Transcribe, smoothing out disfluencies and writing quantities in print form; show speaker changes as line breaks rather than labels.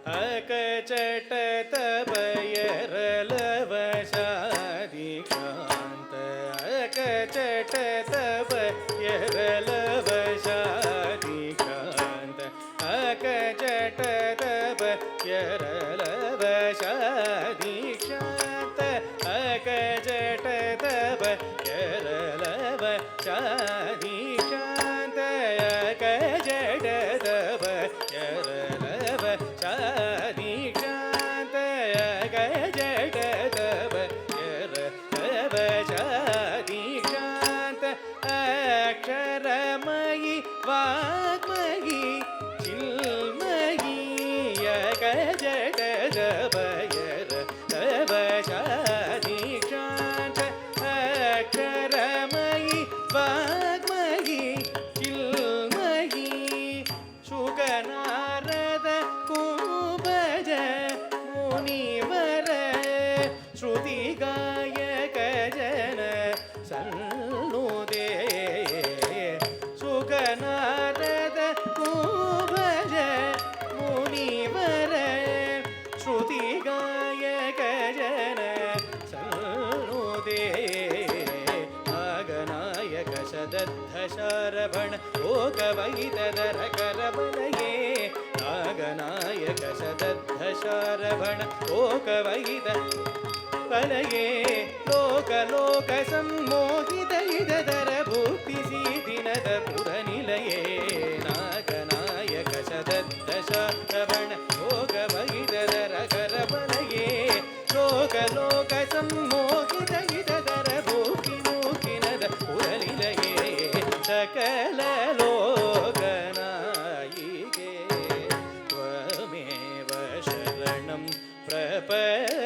अकचट तपयरलवशादिकान्त अकचट तपयरलवशादिकान्त अकचट तपयरलवशादिकान्त अकचट तपयरलवशादिकान्त अकचट तपयरलवशादिकान्त अकचट तपयरलवशादिकान्त अक्षरमयि वाग्मयि चिन्मयि अकचट तपयरलवशादिकान्त अक्षरमयि वाग्मयि चिन्मयि सुगनारद कुबज मुनिवर श्रुतिगायक जन सन्नुदे सुगनारद कुबज मुनिवर श्रुतिगायक जन सन्नुदे नागनायक शदद्धशारभण लोकवैदधर करबलये नागनायक शदद्धशारभण लोकवैदलये लोक सम्मोहित इदधर भूतिसीदिनद पुरनिलये नागनायक शदद्धशारभण लोकवैदधर करबलये लोक सम्मोहित इदधर भूतिमूकिनद पुरनिलये सकल लोकनायिके त्वमेव शरणं प्रपद्ये।